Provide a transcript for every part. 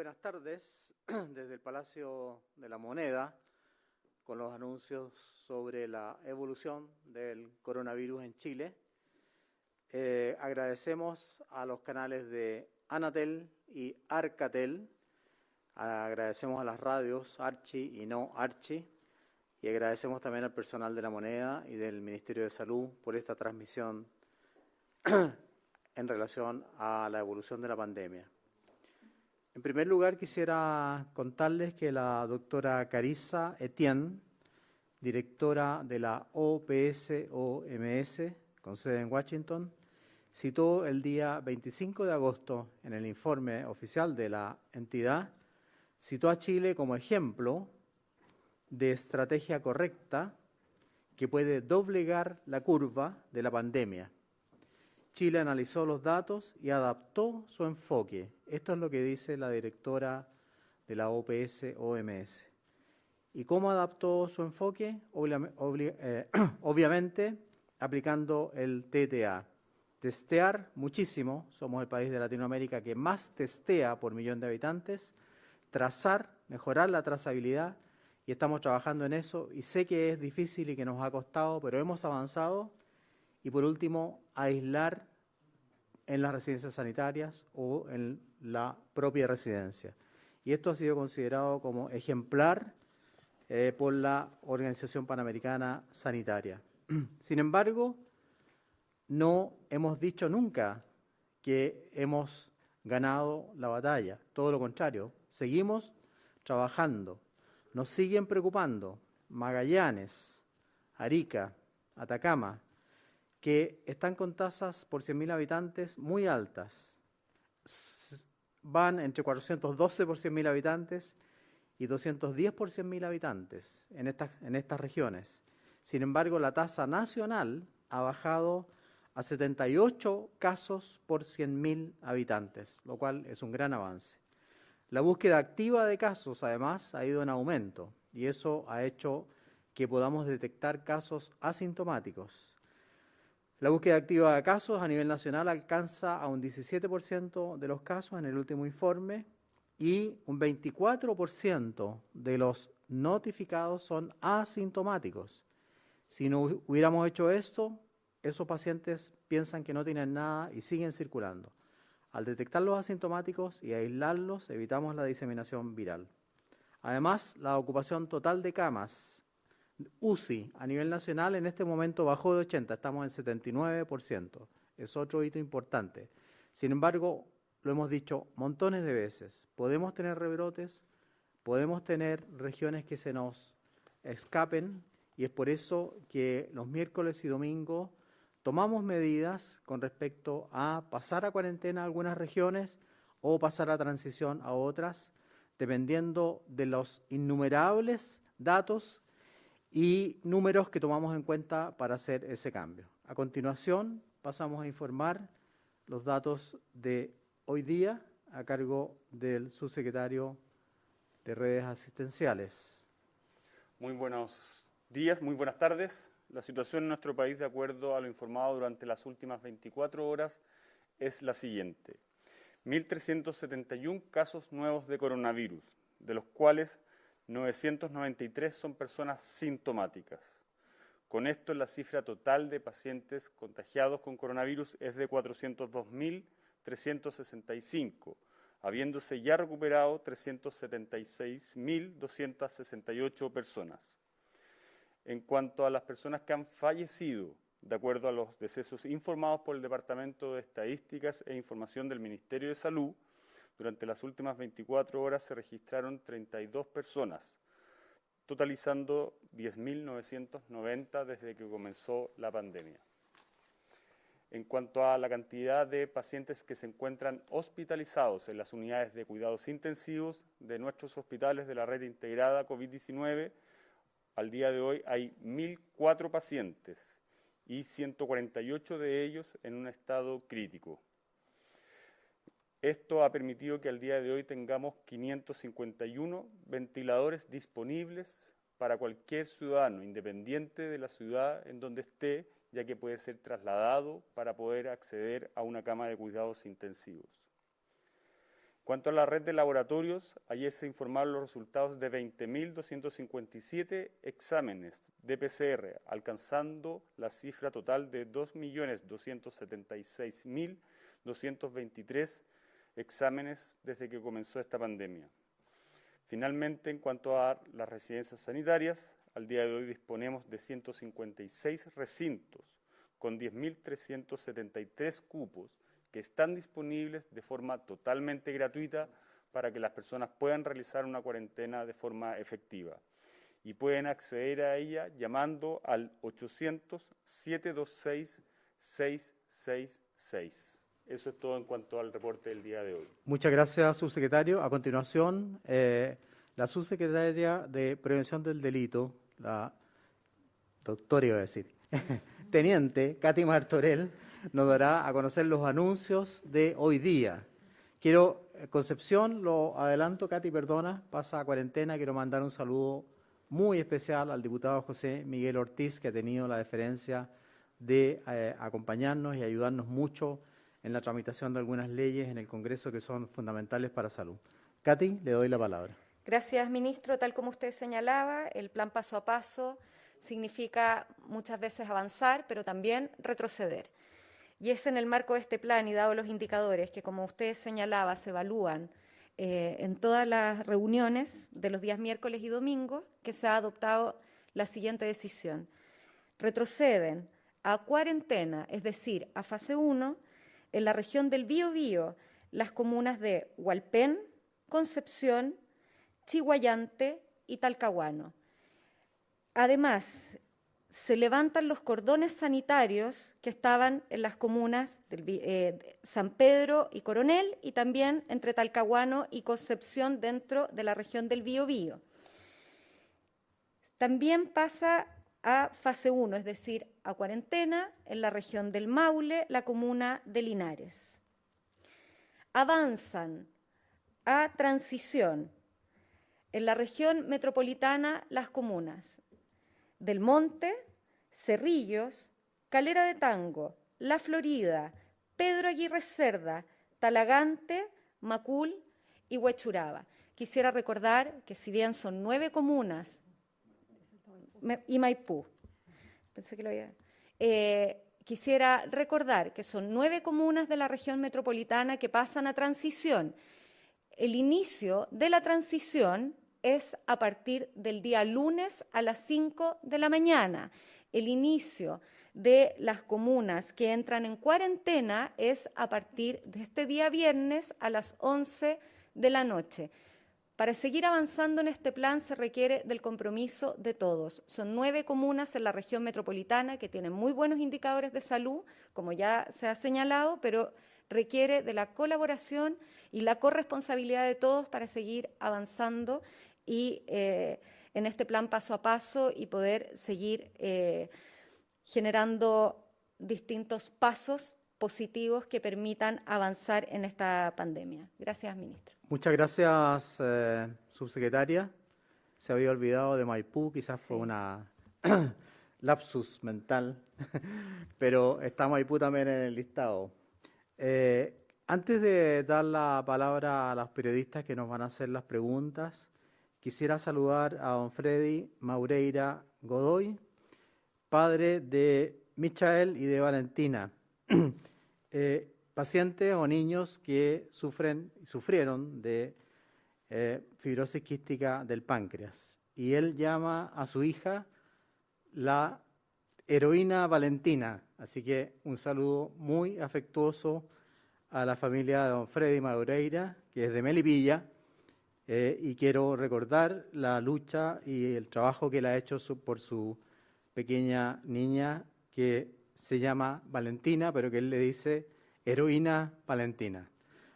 buenas tardes desde el Palacio de la Moneda con los anuncios sobre la evolución del coronavirus en Chile. Agradecemos a los canales de Anatel y Arcatel, agradecemos a las radios Archi y No Archi, y agradecemos también al personal de la Moneda y del Ministerio de Salud por esta transmisión en relación a la evolución de la pandemia. En primer lugar, quisiera contarles que la doctora Carissa Etienne, directora de la OPS-OMS, con sede en Washington, citó el día 25 de agosto en el informe oficial de la entidad, citó a Chile como ejemplo de estrategia correcta que puede doblegar la curva de la pandemia. Chile analizó los datos y adaptó su enfoque. Esto es lo que dice la directora de la OPS-OMS. ¿Y cómo adaptó su enfoque? Obviamente, aplicando el TTA. Testear muchísimo, somos el país de Latinoamérica que más testea por millón de habitantes, trazar, mejorar la trazabilidad, y estamos trabajando en eso, y sé que es difícil y que nos ha costado, pero hemos avanzado. Y por último, aislar en las residencias sanitarias o en la propia residencia. Y esto ha sido considerado como ejemplar por la Organización Panamericana Sanitaria. Sin embargo, no hemos dicho nunca que hemos ganado la batalla. Todo lo contrario, seguimos trabajando. Nos siguen preocupando Magallanes, Arica, Atacama, que están con tasas por 100.000 habitantes muy altas. Van entre 412 por 100.000 habitantes y 210 por 100.000 habitantes en estas regiones. Sin embargo, la tasa nacional ha bajado a 78 casos por 100.000 habitantes, lo cual es un gran avance. La búsqueda activa de casos, además, ha ido en aumento y eso ha hecho que podamos detectar casos asintomáticos. La búsqueda activa de casos a nivel nacional alcanza a un 17% de los casos en el último informe y un 24% de los notificados son asintomáticos. Si no hubiéramos hecho esto, esos pacientes piensan que no tienen nada y siguen circulando. Al detectar los asintomáticos y aislarlos, evitamos la diseminación viral. Además, la ocupación total de camas UCI a nivel nacional en este momento bajó de 80%, estamos en 79%. Es otro hito importante. Sin embargo, lo hemos dicho montones de veces, podemos tener rebrotes, podemos tener regiones que se nos escapen y es por eso que los miércoles y domingos tomamos medidas con respecto a pasar a cuarentena a algunas regiones o pasar a transición a otras, dependiendo de los innumerables datos y números que tomamos en cuenta para hacer ese cambio. A continuación, pasamos a informar los datos de hoy día a cargo del subsecretario de Redes Asistenciales. Muy buenos días, muy buenas tardes. La situación en nuestro país, de acuerdo a lo informado durante las últimas 24 horas, es la siguiente. 1.371 casos nuevos de coronavirus, de los cuales 993 son personas sintomáticas. Con esto, la cifra total de pacientes contagiados con coronavirus es de 402.365, habiéndose ya recuperado 376.268 personas. En cuanto a las personas que han fallecido, de acuerdo a los decesos informados por el Departamento de Estadísticas e Información del Ministerio de Salud, durante las últimas 24 horas se registraron 32 personas, totalizando 10.990 desde que comenzó la pandemia. En cuanto a la cantidad de pacientes que se encuentran hospitalizados en las unidades de cuidados intensivos de nuestros hospitales de la red integrada COVID-19, al día de hoy hay 1.004 pacientes y 148 de ellos en un estado crítico. Esto ha permitido que al día de hoy tengamos 551 ventiladores disponibles para cualquier ciudadano, independiente de la ciudad en donde esté, ya que puede ser trasladado para poder acceder a una cama de cuidados intensivos. Cuanto a la red de laboratorios, ayer se informaron los resultados de 20.257 exámenes de PCR, alcanzando la cifra total de 2.276.223 exámenes desde que comenzó esta pandemia. Finalmente, en cuanto a las residencias sanitarias, al día de hoy disponemos de 156 recintos con 10.373 cupos que están disponibles de forma totalmente gratuita para que las personas puedan realizar una cuarentena de forma efectiva. Y pueden acceder a ella llamando al 800-726-666. Eso es todo en cuanto al reporte del día de hoy. Muchas gracias, subsecretario. A continuación, la subsecretaria de Prevención del Delito, la doctora iba a decir, teniente Katy Martorell, nos dará a conocer los anuncios de hoy día. Concepción, lo adelanto, Katy, perdona, pasa a cuarentena. Quiero mandar un saludo muy especial al diputado José Miguel Ortiz, que ha tenido la deferencia de acompañarnos y ayudarnos mucho en la tramitación de algunas leyes en el Congreso que son fundamentales para salud. Katy, le doy la palabra. Gracias, ministro. Tal como usted señalaba, el plan paso a paso significa muchas veces avanzar, pero también retroceder. Y es en el marco de este plan y dado los indicadores que, como usted señalaba, se evalúan en todas las reuniones de los días miércoles y domingo, que se ha adoptado la siguiente decisión. Retroceden a cuarentena, es decir, a fase 1, en la región del Biobío, las comunas de Hualpén, Concepción, Chiguayante y Talcahuano. Además, se levantan los cordones sanitarios que estaban en las comunas de San Pedro y Coronel y también entre Talcahuano y Concepción dentro de la región del Biobío. También pasa a fase 1, es decir, a cuarentena en la región del Maule, la comuna de Linares. Avanzan a transición en la región metropolitana las comunas del Monte, Cerrillos, Calera de Tango, La Florida, Pedro Aguirre Cerda, Talagante, Macul y Huechuraba. Quisiera recordar que si bien son 9 comunas y Maipú, pensé que lo había... quisiera recordar que son 9 comunas de la región metropolitana que pasan a transición. El inicio de la transición es a partir del día lunes a las 5 de la mañana. El inicio de las comunas que entran en cuarentena es a partir de este día viernes a las 11 de la noche. Para seguir avanzando en este plan se requiere del compromiso de todos. Son 9 comunas en la región metropolitana que tienen muy buenos indicadores de salud, como ya se ha señalado, pero requiere de la colaboración y la corresponsabilidad de todos para seguir avanzando y en este plan paso a paso y poder seguir generando distintos pasos positivos que permitan avanzar en esta pandemia. Gracias, ministro. Muchas gracias, subsecretaria. Se había olvidado de Maipú, quizás fue una lapsus mental, pero está Maipú también en el listado. Antes de dar la palabra a los periodistas que nos van a hacer las preguntas, quisiera saludar a don Freddy Maureira Godoy, padre de Michael y de Valentina, pacientes o niños que sufrieron de fibrosis quística del páncreas. Y él llama a su hija la heroína Valentina. Así que un saludo muy afectuoso a la familia de don Freddy Maureira, que es de Melipilla, y quiero recordar la lucha y el trabajo que él ha hecho por su pequeña niña, que se llama Valentina, pero que él le dice heroína Valentina.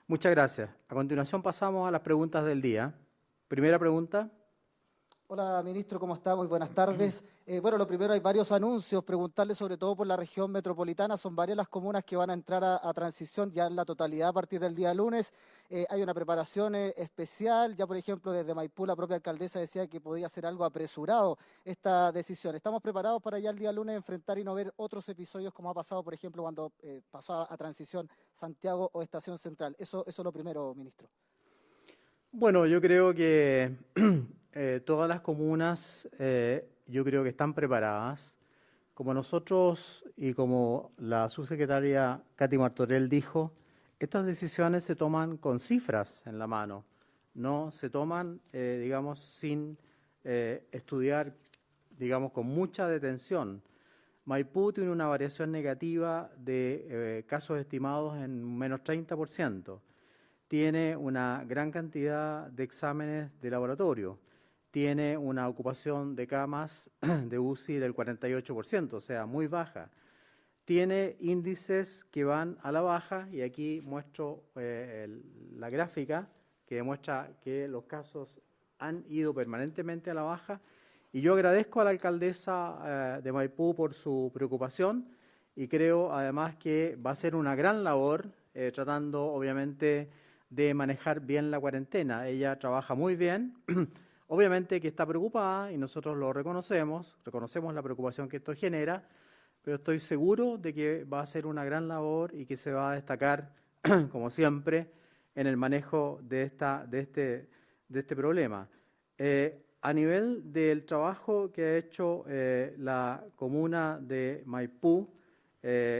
Muchas gracias. A continuación pasamos a las preguntas del día. Primera pregunta. Hola, ministro, ¿cómo está? Muy buenas tardes. Bueno, lo primero, hay varios anuncios, preguntarle sobre todo por la región metropolitana. Son varias las comunas que van a entrar a transición ya en la totalidad a partir del día lunes. Hay una preparación especial. Ya, por ejemplo, desde Maipú, la propia alcaldesa decía que podía ser algo apresurado esta decisión. ¿Estamos preparados para ya el día lunes enfrentar y no ver otros episodios como ha pasado, por ejemplo, cuando pasó a transición Santiago o Estación Central? Eso es lo primero, ministro. Bueno, yo creo que todas las comunas, yo creo que están preparadas. Como nosotros y como la subsecretaria Katy Martorell dijo, estas decisiones se toman con cifras en la mano, no se toman, digamos, sin estudiar, digamos, con mucha detención. Maipú tiene una variación negativa de casos estimados en menos 30%. Tiene una gran cantidad de exámenes de laboratorio. Tiene una ocupación de camas de UCI del 48%, o sea, muy baja. Tiene índices que van a la baja, y aquí muestro la gráfica que demuestra que los casos han ido permanentemente a la baja. Y yo agradezco a la alcaldesa de Maipú por su preocupación, y creo además que va a ser una gran labor tratando obviamente de manejar bien la cuarentena. Ella trabaja muy bien, obviamente que está preocupada y nosotros lo reconocemos la preocupación que esto genera, pero estoy seguro de que va a ser una gran labor y que se va a destacar, como siempre, en el manejo de este problema. A nivel del trabajo que ha hecho la comuna de Maipú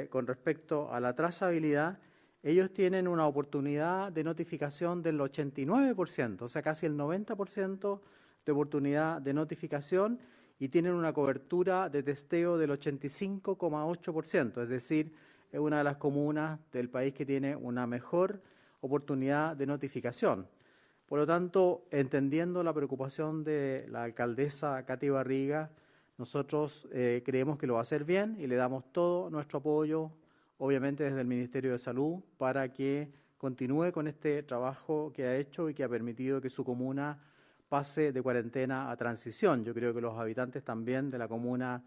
con respecto a la trazabilidad, ellos tienen una oportunidad de notificación del 89%, o sea, casi el 90% de oportunidad de notificación, y tienen una cobertura de testeo del 85,8%, es decir, es una de las comunas del país que tiene una mejor oportunidad de notificación. Por lo tanto, entendiendo la preocupación de la alcaldesa Katy Barriga, nosotros creemos que lo va a hacer bien y le damos todo nuestro apoyo, obviamente desde el Ministerio de Salud, para que continúe con este trabajo que ha hecho y que ha permitido que su comuna pase de cuarentena a transición. Yo creo que los habitantes también de la comuna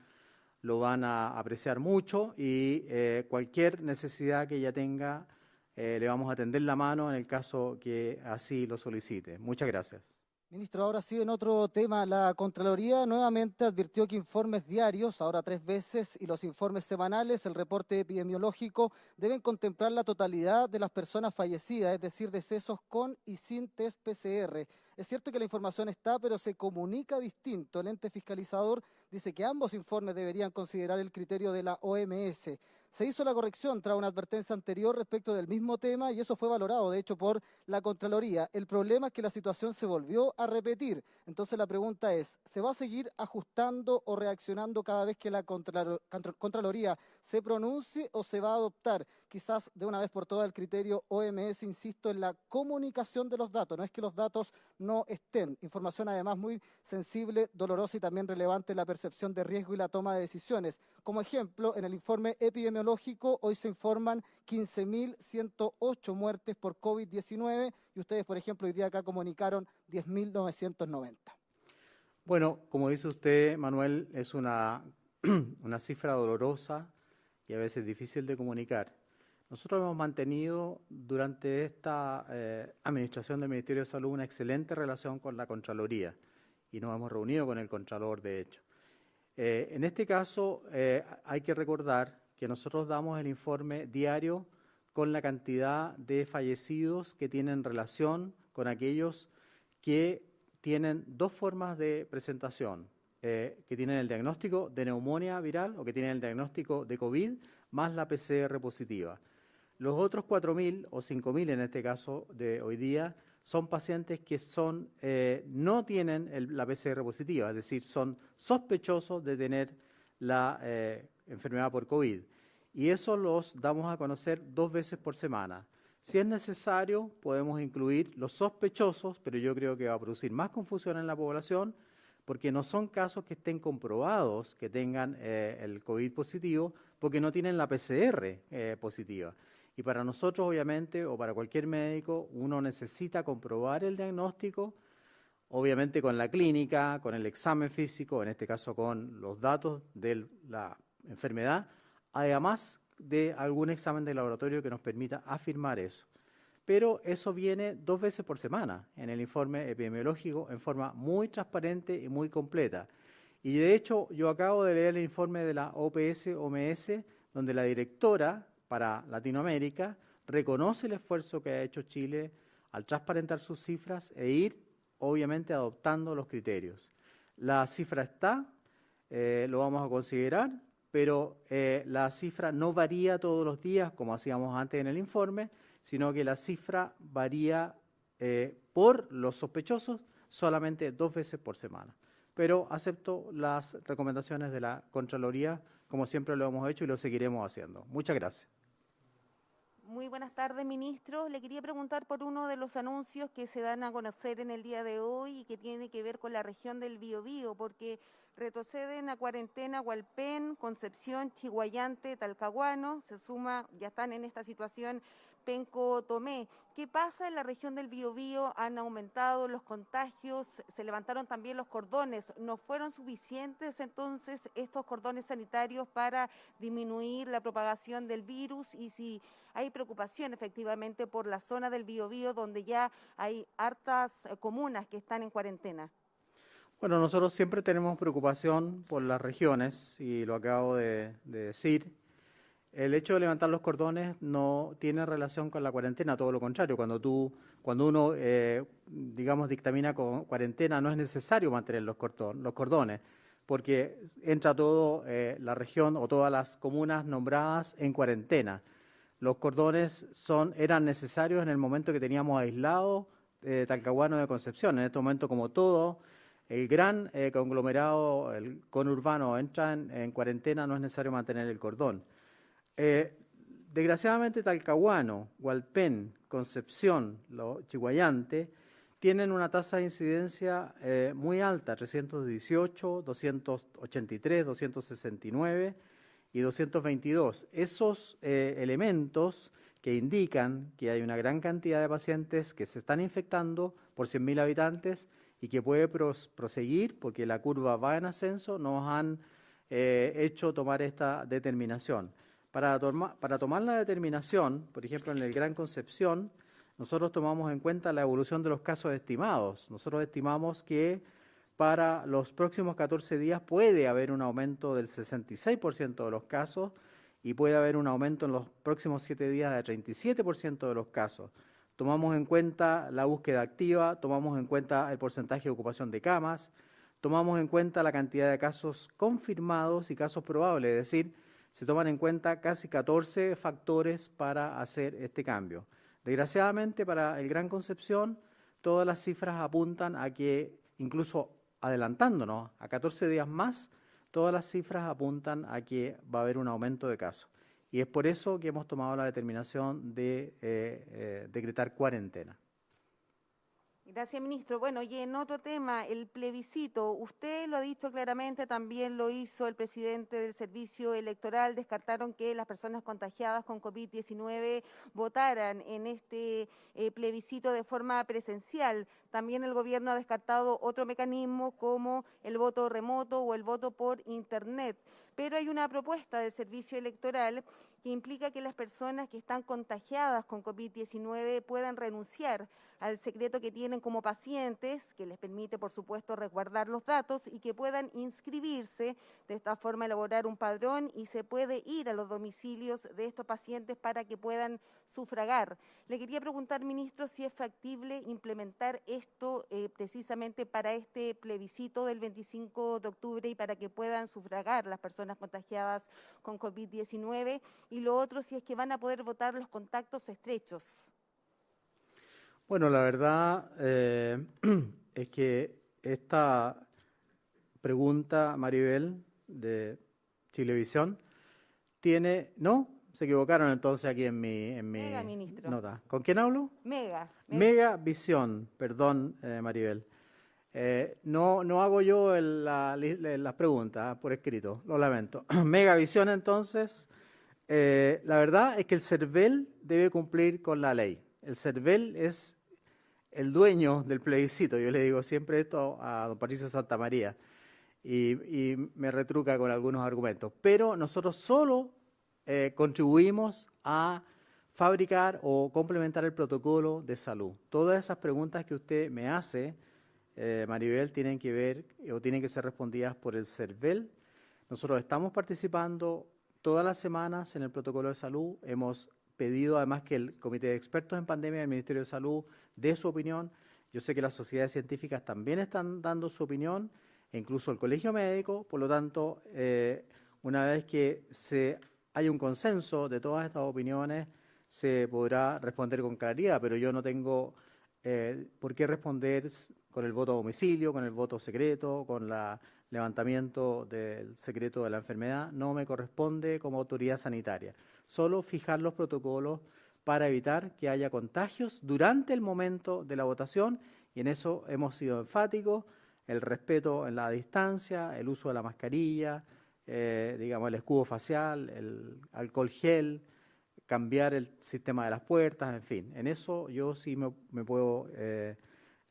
lo van a apreciar mucho, y cualquier necesidad que ella tenga le vamos a tender la mano en el caso que así lo solicite. Muchas gracias. Ministro, ahora sí, en otro tema, la Contraloría nuevamente advirtió que informes diarios, ahora 3 veces, y los informes semanales, el reporte epidemiológico, deben contemplar la totalidad de las personas fallecidas, es decir, decesos con y sin test PCR. Es cierto que la información está, pero se comunica distinto. El ente fiscalizador dice que ambos informes deberían considerar el criterio de la OMS. Se hizo la corrección tras una advertencia anterior respecto del mismo tema, y eso fue valorado, de hecho, por la Contraloría. El problema es que la situación se volvió a repetir. Entonces la pregunta es, ¿se va a seguir ajustando o reaccionando cada vez que la Contraloría se pronuncie, o se va a adoptar quizás de una vez por todas el criterio OMS, insisto, en la comunicación de los datos? No es que los datos no estén. Información además muy sensible, dolorosa y también relevante en la percepción de riesgo y la toma de decisiones. Como ejemplo, en el informe epidemiológico hoy se informan 15.108 muertes por COVID-19, y ustedes, por ejemplo, hoy día acá comunicaron 10.990. Bueno, como dice usted, Manuel, es una cifra dolorosa y a veces difícil de comunicar. Nosotros hemos mantenido durante esta administración del Ministerio de Salud una excelente relación con la Contraloría, y nos hemos reunido con el Contralor, de hecho. En este caso, hay que recordar que nosotros damos el informe diario con la cantidad de fallecidos que tienen relación con aquellos que tienen dos formas de presentación, que tienen el diagnóstico de neumonía viral o que tienen el diagnóstico de COVID más la PCR positiva. Los otros 4.000 o 5.000 en este caso de hoy día son pacientes que no tienen la PCR positiva, es decir, son sospechosos de tener la enfermedad por COVID. Y eso los damos a conocer 2 veces por semana. Si es necesario, podemos incluir los sospechosos, pero yo creo que va a producir más confusión en la población, porque no son casos que estén comprobados que tengan el COVID positivo, porque no tienen la PCR positiva. Y para nosotros, obviamente, o para cualquier médico, uno necesita comprobar el diagnóstico, obviamente con la clínica, con el examen físico, en este caso con los datos de la enfermedad, además de algún examen de laboratorio que nos permita afirmar eso. Pero eso viene 2 veces por semana en el informe epidemiológico en forma muy transparente y muy completa. Y de hecho, yo acabo de leer el informe de la OPS-OMS, donde la directora para Latinoamérica reconoce el esfuerzo que ha hecho Chile al transparentar sus cifras e ir, obviamente, adoptando los criterios. La cifra está, lo vamos a considerar, pero la cifra no varía todos los días, como hacíamos antes en el informe, sino que la cifra varía por los sospechosos solamente 2 veces por semana. Pero acepto las recomendaciones de la Contraloría, como siempre lo hemos hecho y lo seguiremos haciendo. Muchas gracias. Muy buenas tardes, ministro. Le quería preguntar por uno de los anuncios que se dan a conocer en el día de hoy y que tiene que ver con la región del Biobío, porque retroceden a cuarentena Hualpén, Concepción, Chiguayante, Talcahuano, se suma, ya están en esta situación Penco, Tomé. ¿Qué pasa en la región del Biobío? Han aumentado los contagios, se levantaron también los cordones. ¿No fueron suficientes entonces estos cordones sanitarios para disminuir la propagación del virus? Y si hay preocupación efectivamente por la zona del Biobío, donde ya hay hartas comunas que están en cuarentena. Bueno, nosotros siempre tenemos preocupación por las regiones, y lo acabo de decir. El hecho de levantar los cordones no tiene relación con la cuarentena, todo lo contrario. Cuando uno, digamos, dictamina con cuarentena, no es necesario mantener los cordones, porque entra todo la región o todas las comunas nombradas en cuarentena. Los cordones eran necesarios en el momento que teníamos aislado Talcahuano de Concepción. En este momento, como todo el gran conglomerado, el conurbano, entra en cuarentena, no es necesario mantener el cordón. Desgraciadamente Talcahuano, Hualpén, Concepción, Chiguayante tienen una tasa de incidencia muy alta, 318, 283, 269 y 222. Esos elementos que indican que hay una gran cantidad de pacientes que se están infectando por 100.000 habitantes y que puede proseguir porque la curva va en ascenso, nos han hecho tomar esta determinación. Para tomar la determinación, por ejemplo, en el Gran Concepción, nosotros tomamos en cuenta la evolución de los casos estimados. Nosotros estimamos que para los próximos 14 días puede haber un aumento del 66% de los casos y puede haber un aumento en los próximos 7 días del 37% de los casos. Tomamos en cuenta la búsqueda activa, tomamos en cuenta el porcentaje de ocupación de camas, tomamos en cuenta la cantidad de casos confirmados y casos probables, es decir, se toman en cuenta casi 14 factores para hacer este cambio. Desgraciadamente, para el Gran Concepción, todas las cifras apuntan a que, incluso adelantándonos a 14 días más, todas las cifras apuntan a que va a haber un aumento de casos. Y es por eso que hemos tomado la determinación de decretar cuarentena. Gracias, ministro. Bueno, y en otro tema, el plebiscito, usted lo ha dicho claramente, también lo hizo el presidente del Servicio Electoral, descartaron que las personas contagiadas con COVID-19 votaran en este plebiscito de forma presencial. También el gobierno ha descartado otro mecanismo como el voto remoto o el voto por Internet. Pero hay una propuesta del Servicio Electoral que implica que las personas que están contagiadas con COVID-19 puedan renunciar al secreto que tienen como pacientes, que les permite, por supuesto, resguardar los datos y que puedan inscribirse, de esta forma elaborar un padrón y se puede ir a los domicilios de estos pacientes para que puedan sufragar. Le quería preguntar, ministro, si es factible implementar esto precisamente para este plebiscito del 25 de octubre y para que puedan sufragar las personas contagiadas con COVID-19, y lo otro, si es que van a poder votar los contactos estrechos. Bueno, la verdad es que esta pregunta, Maribel, de Chilevisión, tiene... ¿No? Se equivocaron entonces aquí en mi Mega, ministro. Nota. ¿Con quién hablo? Mega. Megavisión, perdón, Maribel. No hago yo las preguntas por escrito, lo lamento. Megavisión, entonces, la verdad es que el CERVEL debe cumplir con la ley. El CERVEL es el dueño del plebiscito. Yo le digo siempre esto a don Patricio Santamaría y me retruca con algunos argumentos. Pero nosotros solo contribuimos a fabricar o complementar el protocolo de salud. Todas esas preguntas que usted me hace, Maribel, tienen que ver o tienen que ser respondidas por el CERVEL. Nosotros estamos participando todas las semanas en el protocolo de salud, hemos pedido además que el Comité de Expertos en Pandemia del Ministerio de Salud dé su opinión. Yo sé que las sociedades científicas también están dando su opinión, e incluso el Colegio Médico. Por lo tanto, una vez que haya un consenso de todas estas opiniones, se podrá responder con claridad, pero yo no tengo por qué responder con el voto a domicilio, con el voto secreto, con el levantamiento del secreto de la enfermedad. No me corresponde como autoridad sanitaria. Solo fijar los protocolos para evitar que haya contagios durante el momento de la votación, y en eso hemos sido enfáticos: el respeto en la distancia, el uso de la mascarilla, digamos el escudo facial, el alcohol gel, cambiar el sistema de las puertas, en fin. En eso yo sí me puedo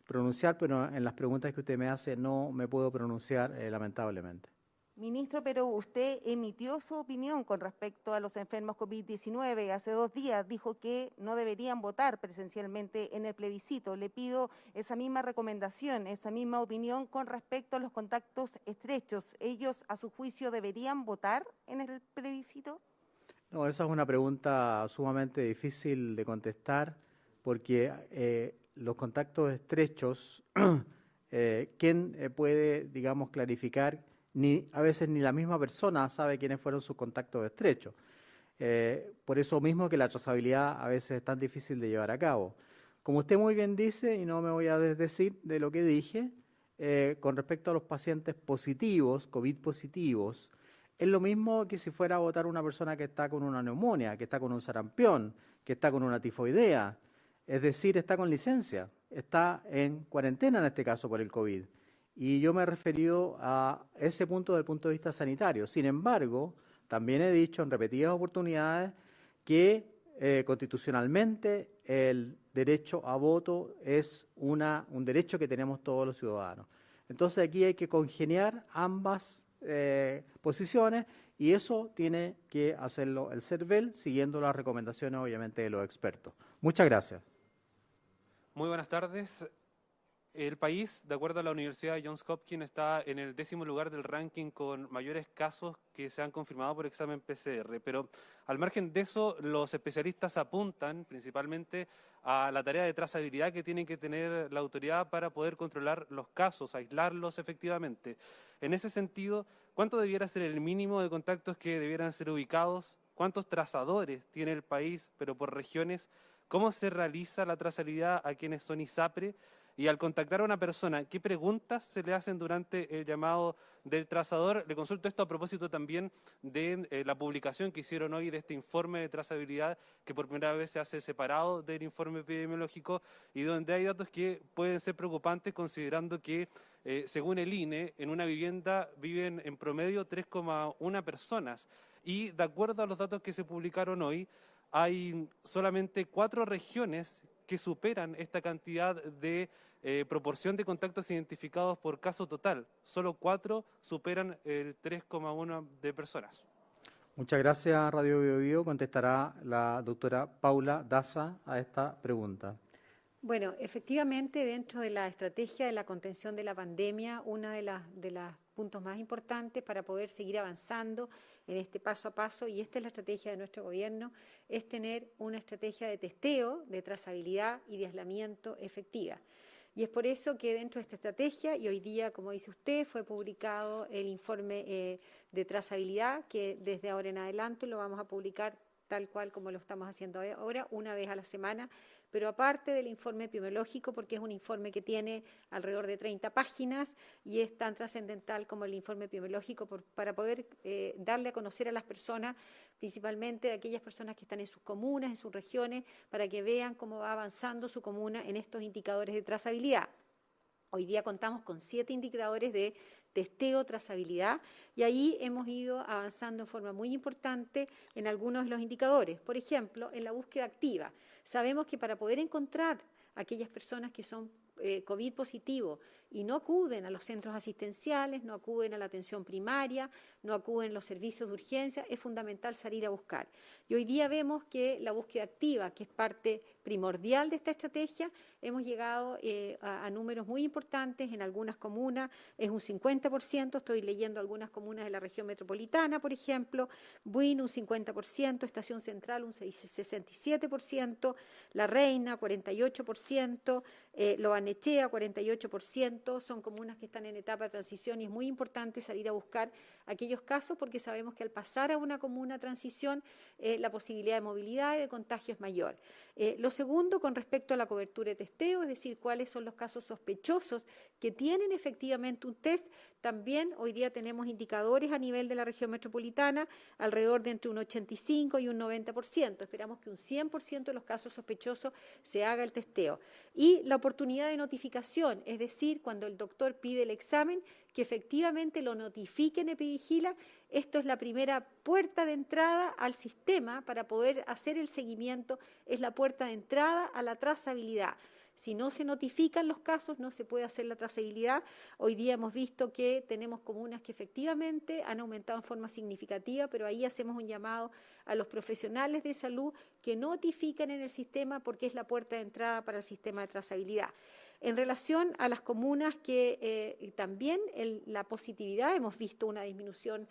pronunciar, pero en las preguntas que usted me hace no me puedo pronunciar, lamentablemente. Ministro, pero usted emitió su opinión con respecto a los enfermos COVID-19. Hace 2 días dijo que no deberían votar presencialmente en el plebiscito. Le pido esa misma recomendación, esa misma opinión con respecto a los contactos estrechos. ¿Ellos, a su juicio, deberían votar en el plebiscito? No, esa es una pregunta sumamente difícil de contestar, porque los contactos estrechos, ¿quién puede, digamos, clarificar? A veces ni la misma persona sabe quiénes fueron sus contactos estrechos. Por eso mismo que la trazabilidad a veces es tan difícil de llevar a cabo. Como usted muy bien dice, y no me voy a desdecir de lo que dije, con respecto a los pacientes positivos, COVID positivos, es lo mismo que si fuera a votar una persona que está con una neumonía, que está con un sarampión, que está con una tifoidea, es decir, está con licencia, está en cuarentena en este caso por el COVID. Y yo me he referido a ese punto desde el punto de vista sanitario. Sin embargo, también he dicho en repetidas oportunidades que constitucionalmente el derecho a voto es un derecho que tenemos todos los ciudadanos. Entonces aquí hay que congeniar ambas posiciones, y eso tiene que hacerlo el CERVEL siguiendo las recomendaciones, obviamente, de los expertos. Muchas gracias. Muy buenas tardes. El país, de acuerdo a la Universidad de Johns Hopkins, está en el 10º lugar del ranking con mayores casos que se han confirmado por examen PCR. Pero al margen de eso, los especialistas apuntan principalmente a la tarea de trazabilidad que tiene que tener la autoridad para poder controlar los casos, aislarlos efectivamente. En ese sentido, ¿cuánto debiera ser el mínimo de contactos que debieran ser ubicados? ¿Cuántos trazadores tiene el país, pero por regiones? ¿Cómo se realiza la trazabilidad a quienes son ISAPRE? Y al contactar a una persona, ¿qué preguntas se le hacen durante el llamado del trazador? Le consulto esto a propósito también de la publicación que hicieron hoy de este informe de trazabilidad, que por primera vez se hace separado del informe epidemiológico, y donde hay datos que pueden ser preocupantes, considerando que, según el INE, en una vivienda viven en promedio 3,1 personas. Y de acuerdo a los datos que se publicaron hoy, hay solamente 4 regiones que superan esta cantidad de proporción de contactos identificados por caso total. Solo 4 superan el 3,1 de personas. Muchas gracias, Radio Bio Bio. Contestará la doctora Paula Daza a esta pregunta. Bueno, efectivamente, dentro de la estrategia de la contención de la pandemia, una de los puntos más importantes para poder seguir avanzando en este paso a paso, y esta es la estrategia de nuestro gobierno, es tener una estrategia de testeo, de trazabilidad y de aislamiento efectiva. Y es por eso que dentro de esta estrategia, y hoy día, como dice usted, fue publicado el informe de trazabilidad, que desde ahora en adelante lo vamos a publicar tal cual como lo estamos haciendo ahora, una vez a la semana, pero aparte del informe epidemiológico, porque es un informe que tiene alrededor de 30 páginas y es tan trascendental como el informe epidemiológico para poder darle a conocer a las personas, principalmente a aquellas personas que están en sus comunas, en sus regiones, para que vean cómo va avanzando su comuna en estos indicadores de trazabilidad. Hoy día contamos con 7 indicadores de testeo, trazabilidad, y ahí hemos ido avanzando en forma muy importante en algunos de los indicadores. Por ejemplo, en la búsqueda activa. Sabemos que para poder encontrar a aquellas personas que son COVID positivo y no acuden a los centros asistenciales, no acuden a la atención primaria, no acuden a los servicios de urgencia, es fundamental salir a buscar. Y hoy día vemos que la búsqueda activa, que es parte primordial de esta estrategia. Hemos llegado a números muy importantes en algunas comunas, es un 50%, estoy leyendo algunas comunas de la región metropolitana, por ejemplo, Buin un 50%, Estación Central un 67%, La Reina 48%, Lo Barnechea 48%, son comunas que están en etapa de transición y es muy importante salir a buscar aquellos casos porque sabemos que al pasar a una comuna transición la posibilidad de movilidad y de contagio es mayor. Lo segundo, con respecto a la cobertura de testeo, es decir, cuáles son los casos sospechosos que tienen efectivamente un test, también hoy día tenemos indicadores a nivel de la región metropolitana, alrededor de entre un 85 y un 90%. Esperamos que un 100% de los casos sospechosos se haga el testeo. Y la oportunidad de notificación, es decir, cuando el doctor pide el examen, que efectivamente lo notifiquen Epivigila. Esto es la primera puerta de entrada al sistema para poder hacer el seguimiento, es la puerta de entrada a la trazabilidad. Si no se notifican los casos, no se puede hacer la trazabilidad. Hoy día hemos visto que tenemos comunas que efectivamente han aumentado en forma significativa, pero ahí hacemos un llamado a los profesionales de salud que notifiquen en el sistema porque es la puerta de entrada para el sistema de trazabilidad. En relación a las comunas que también la positividad, hemos visto una disminución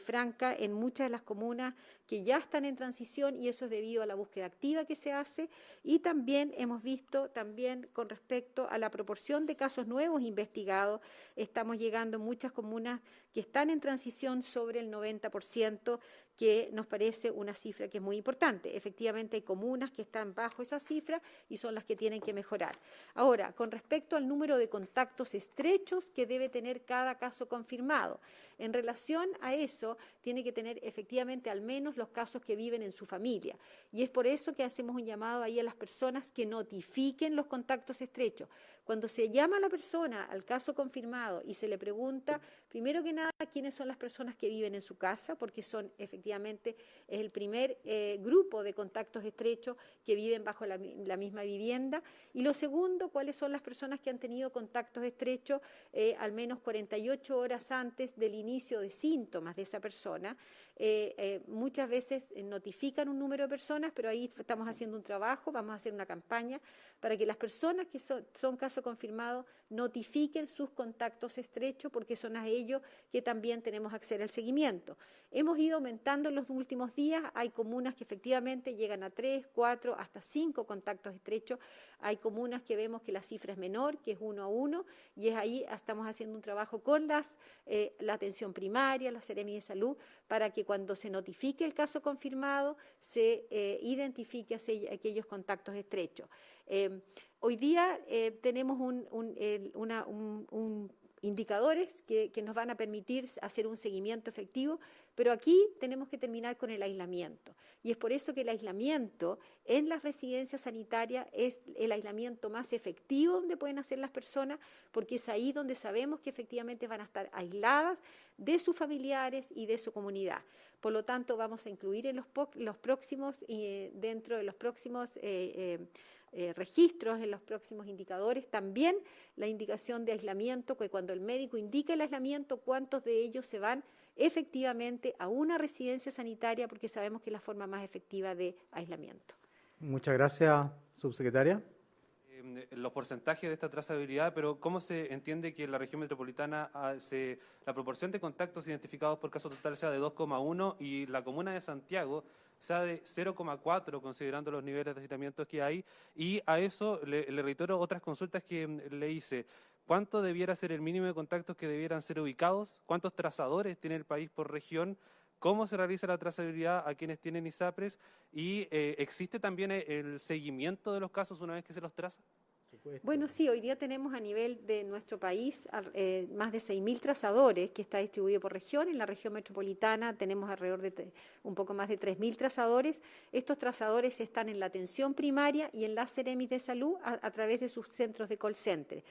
franca en muchas de las comunas que ya están en transición y eso es debido a la búsqueda activa que se hace y también hemos visto también con respecto a la proporción de casos nuevos investigados, estamos llegando en muchas comunas que están en transición sobre el 90%, que nos parece una cifra que es muy importante. Efectivamente hay comunas que están bajo esa cifra y son las que tienen que mejorar. Ahora, con respecto al número de contactos estrechos que debe tener cada caso confirmado, en relación a eso tiene que tener efectivamente al menos los casos que viven en su familia. Y es por eso que hacemos un llamado ahí a las personas que notifiquen los contactos estrechos. Cuando se llama a la persona al caso confirmado y se le pregunta, primero que nada, quiénes son las personas que viven en su casa, porque son efectivamente es el primer grupo de contactos estrechos que viven bajo la misma vivienda. Y lo segundo, cuáles son las personas que han tenido contactos estrechos al menos 48 horas antes del inicio de síntomas de esa persona. Muchas veces notifican un número de personas, pero ahí estamos haciendo un trabajo, vamos a hacer una campaña para que las personas que son caso confirmado notifiquen sus contactos estrechos porque son a ellos que también tenemos acceso al seguimiento. Hemos ido aumentando en los últimos días, hay comunas que efectivamente llegan a 3, 4, hasta 5 contactos estrechos, hay comunas que vemos que la cifra es menor, que es 1 a 1, y es ahí estamos haciendo un trabajo con la atención primaria, la Seremi de Salud, para que cuando se notifique el caso confirmado se identifique aquellos contactos estrechos. Hoy día tenemos indicadores que nos van a permitir hacer un seguimiento efectivo, pero aquí tenemos que terminar con el aislamiento. Y es por eso que el aislamiento en las residencias sanitarias es el aislamiento más efectivo donde pueden hacer las personas, porque es ahí donde sabemos que efectivamente van a estar aisladas de sus familiares y de su comunidad. Por lo tanto, vamos a incluir en los próximos, dentro de los próximos registros, en los próximos indicadores, también la indicación de aislamiento, que cuando el médico indica el aislamiento, cuántos de ellos se van efectivamente a una residencia sanitaria, porque sabemos que es la forma más efectiva de aislamiento. Muchas gracias, subsecretaria. Los porcentajes de esta trazabilidad, pero ¿cómo se entiende que en la región metropolitana la proporción de contactos identificados por caso total sea de 2,1 y la comuna de Santiago sea de 0,4, considerando los niveles de hacinamiento que hay? Y a eso le reitero otras consultas que le hice. ¿Cuánto debiera ser el mínimo de contactos que debieran ser ubicados? ¿Cuántos trazadores tiene el país por región? ¿Cómo se realiza la trazabilidad a quienes tienen ISAPRES? ¿Y existe también el seguimiento de los casos una vez que se los traza? Bueno, sí, hoy día tenemos a nivel de nuestro país más de 6.000 trazadores que está distribuido por región. En la región metropolitana tenemos alrededor de un poco más de 3.000 trazadores. Estos trazadores están en la atención primaria y en las Seremis de Salud a través de sus centros de call center.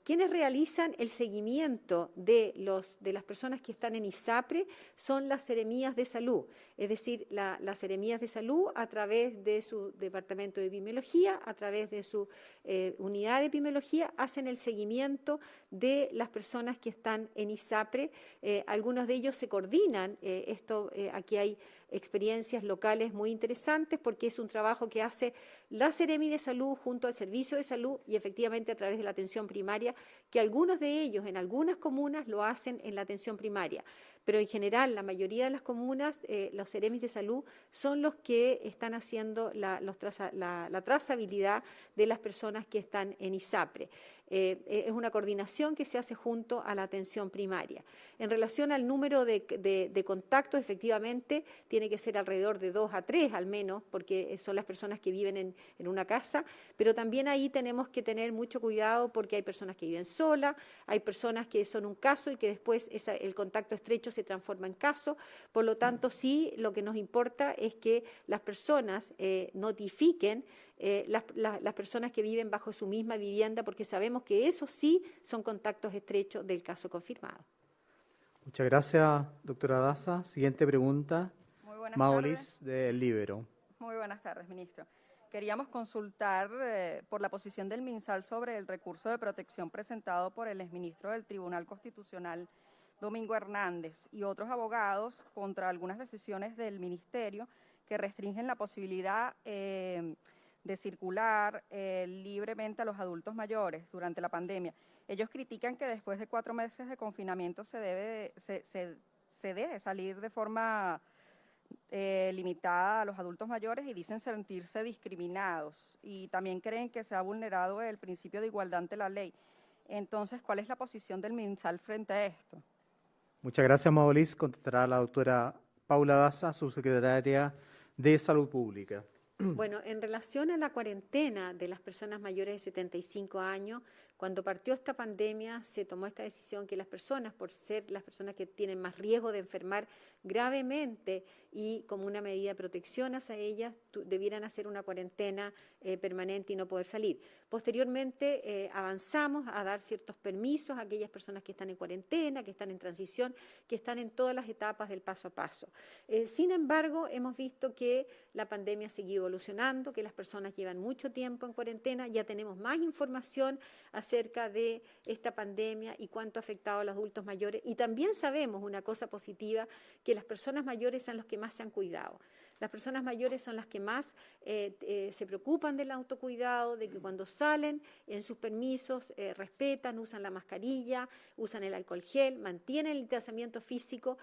Quienes realizan el seguimiento de las personas que están en ISAPRE son las seremías de salud, es decir, las seremías de salud a través de su departamento de epidemiología, a través de su unidad de epidemiología, hacen el seguimiento de las personas que están en ISAPRE. Algunos de ellos se coordinan, aquí hay experiencias locales muy interesantes, porque es un trabajo que hace la Seremi de Salud junto al Servicio de Salud y efectivamente a través de la atención primaria, que algunos de ellos en algunas comunas lo hacen en la atención primaria. Pero en general, la mayoría de las comunas, los Seremis de Salud son los que están haciendo la trazabilidad de las personas que están en ISAPRE. Es una coordinación que se hace junto a la atención primaria. En relación al número de contactos, efectivamente, tiene que ser alrededor de 2 a 3 al menos, porque son las personas que viven en una casa, pero también ahí tenemos que tener mucho cuidado porque hay personas que viven solas, hay personas que son un caso y que después el contacto estrecho se transforma en caso. Por lo tanto, sí, lo que nos importa es que las personas notifiquen las personas que viven bajo su misma vivienda, porque sabemos que esos sí son contactos estrechos del caso confirmado. Muchas gracias, doctora Daza. Siguiente pregunta, Muy buenas Maolis, del Libero. Muy buenas tardes, ministro. Queríamos consultar por la posición del MinSal sobre el recurso de protección presentado por el exministro del Tribunal Constitucional, Domingo Hernández, y otros abogados contra algunas decisiones del ministerio que restringen la posibilidad de circular libremente a los adultos mayores durante la pandemia. Ellos critican que después de 4 meses de confinamiento se deje salir de forma limitada a los adultos mayores y dicen sentirse discriminados. Y también creen que se ha vulnerado el principio de igualdad ante la ley. Entonces, ¿cuál es la posición del MinSal frente a esto? Muchas gracias, Maolis. Contestará la doctora Paula Daza, subsecretaria de Salud Pública. Bueno, en relación a la cuarentena de las personas mayores de 75 años, cuando partió esta pandemia se tomó esta decisión que las personas, por ser las personas que tienen más riesgo de enfermar gravemente y como una medida de protección hacia ellas, debieran hacer una cuarentena permanente y no poder salir. Posteriormente avanzamos a dar ciertos permisos a aquellas personas que están en cuarentena, que están en transición, que están en todas las etapas del paso a paso. Sin embargo, hemos visto que la pandemia ha seguido evolucionando, que las personas llevan mucho tiempo en cuarentena, ya tenemos más información acerca de esta pandemia y cuánto ha afectado a los adultos mayores. Y también sabemos una cosa positiva, que las personas mayores son los que más se han cuidado. Las personas mayores son las que más se preocupan del autocuidado, de que cuando salen en sus permisos respetan, usan la mascarilla, usan el alcohol gel, mantienen el distanciamiento físico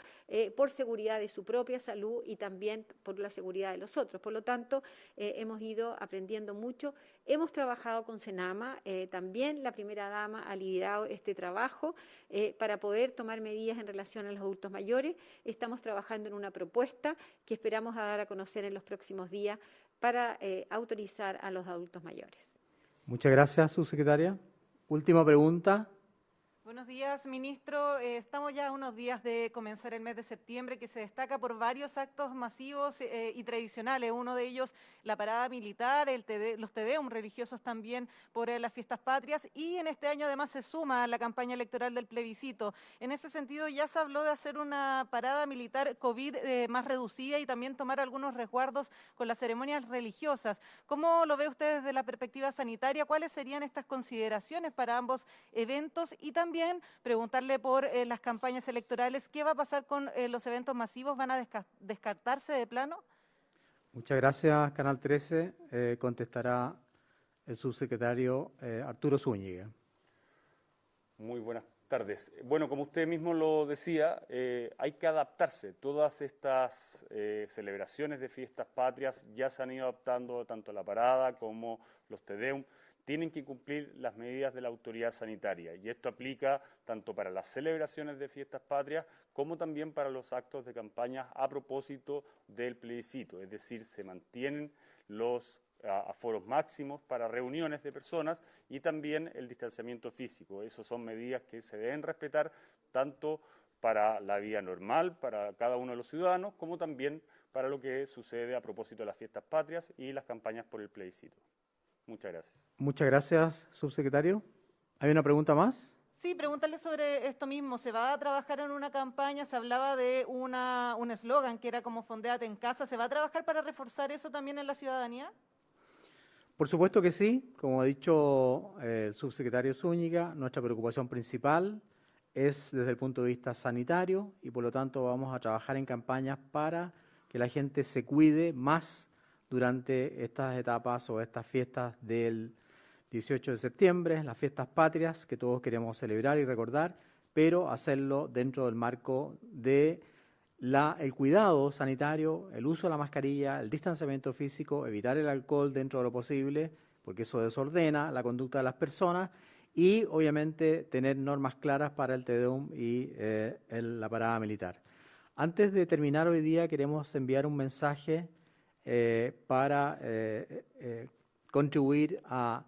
por seguridad de su propia salud y también por la seguridad de los otros. Por lo tanto, hemos ido aprendiendo mucho. Hemos trabajado con Senama, también la primera dama ha liderado este trabajo para poder tomar medidas en relación a los adultos mayores. Estamos trabajando en una propuesta que esperamos dar a conocer en los próximos días para autorizar a los adultos mayores. Muchas gracias, subsecretaria. Última pregunta. Buenos días, ministro. Estamos ya a unos días de comenzar el mes de septiembre, que se destaca por varios actos masivos y tradicionales. Uno de ellos, la parada militar, los tedeum religiosos también por las fiestas patrias. Y en este año además se suma a la campaña electoral del plebiscito. En ese sentido ya se habló de hacer una parada militar COVID más reducida y también tomar algunos resguardos con las ceremonias religiosas. ¿Cómo lo ve usted desde la perspectiva sanitaria? ¿Cuáles serían estas consideraciones para ambos eventos? Y también preguntarle por las campañas electorales, ¿qué va a pasar con los eventos masivos? ¿Van a descartarse de plano? Muchas gracias, Canal 13. Contestará el subsecretario Arturo Zúñiga. Muy buenas tardes. Bueno, como usted mismo lo decía, hay que adaptarse. Todas estas celebraciones de fiestas patrias ya se han ido adaptando, tanto la parada como los tedeum. Tienen que cumplir las medidas de la autoridad sanitaria y esto aplica tanto para las celebraciones de fiestas patrias como también para los actos de campaña a propósito del plebiscito, es decir, se mantienen los aforos máximos para reuniones de personas y también el distanciamiento físico. Esas son medidas que se deben respetar tanto para la vida normal, para cada uno de los ciudadanos, como también para lo que sucede a propósito de las fiestas patrias y las campañas por el plebiscito. Muchas gracias. Muchas gracias, subsecretario. ¿Hay una pregunta más? Sí, preguntarle sobre esto mismo. ¿Se va a trabajar en una campaña? Se hablaba de un eslogan que era como Fondéate en casa. ¿Se va a trabajar para reforzar eso también en la ciudadanía? Por supuesto que sí. Como ha dicho el subsecretario Zúñiga, nuestra preocupación principal es desde el punto de vista sanitario y por lo tanto vamos a trabajar en campañas para que la gente se cuide más durante estas etapas o estas fiestas del 18 de septiembre, las fiestas patrias que todos queremos celebrar y recordar, pero hacerlo dentro del marco de el cuidado sanitario, el uso de la mascarilla, el distanciamiento físico, evitar el alcohol dentro de lo posible, porque eso desordena la conducta de las personas, y obviamente tener normas claras para el Te Deum y la parada militar. Antes de terminar hoy día queremos enviar un mensaje para contribuir a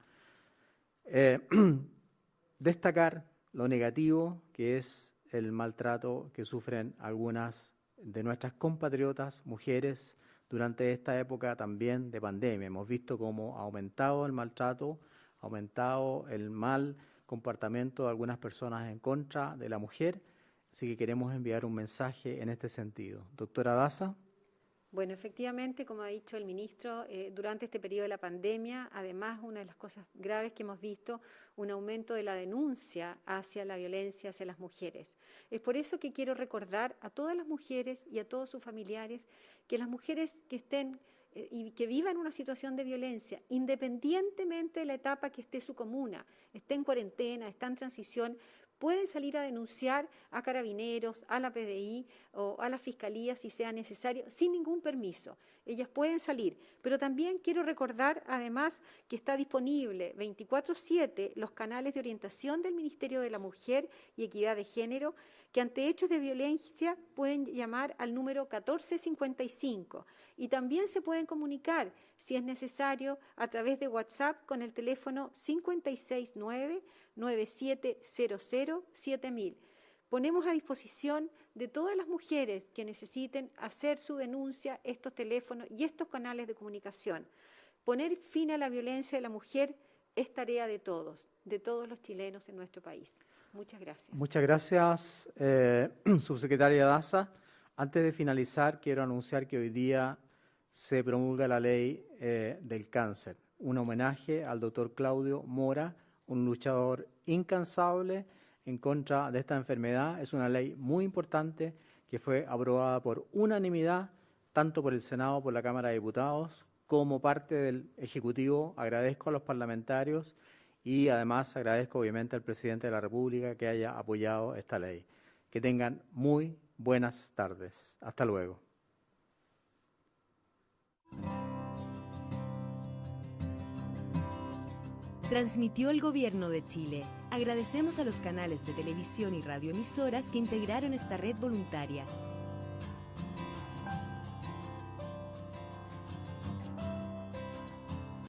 destacar lo negativo que es el maltrato que sufren algunas de nuestras compatriotas mujeres durante esta época también de pandemia. Hemos visto cómo ha aumentado el maltrato, ha aumentado el mal comportamiento de algunas personas en contra de la mujer, así que queremos enviar un mensaje en este sentido. Doctora Daza. Bueno, efectivamente, como ha dicho el ministro, durante este periodo de la pandemia, además, una de las cosas graves que hemos visto, un aumento de la denuncia hacia la violencia hacia las mujeres. Es por eso que quiero recordar a todas las mujeres y a todos sus familiares que las mujeres que estén y que vivan una situación de violencia, independientemente de la etapa que esté su comuna, esté en cuarentena, está en transición, pueden salir a denunciar a Carabineros, a la PDI o a la Fiscalía si sea necesario, sin ningún permiso. Ellas pueden salir, pero también quiero recordar además que está disponible 24/7 los canales de orientación del Ministerio de la Mujer y Equidad de Género, que ante hechos de violencia pueden llamar al número 1455 y también se pueden comunicar, si es necesario, a través de WhatsApp con el teléfono 569-9700-7000. Ponemos a disposición de todas las mujeres que necesiten hacer su denuncia estos teléfonos y estos canales de comunicación. Poner fin a la violencia de la mujer es tarea de todos los chilenos en nuestro país. Muchas gracias. Muchas gracias, subsecretaria Daza. Antes de finalizar, quiero anunciar que hoy día se promulga la ley del cáncer, un homenaje al doctor Claudio Mora, un luchador incansable en contra de esta enfermedad. Es una ley muy importante que fue aprobada por unanimidad, tanto por el Senado, por la Cámara de Diputados, como parte del Ejecutivo. Agradezco a los parlamentarios y además agradezco obviamente al presidente de la República que haya apoyado esta ley. Que tengan muy buenas tardes. Hasta luego. Transmitió el Gobierno de Chile. Agradecemos a los canales de televisión y radioemisoras que integraron esta red voluntaria.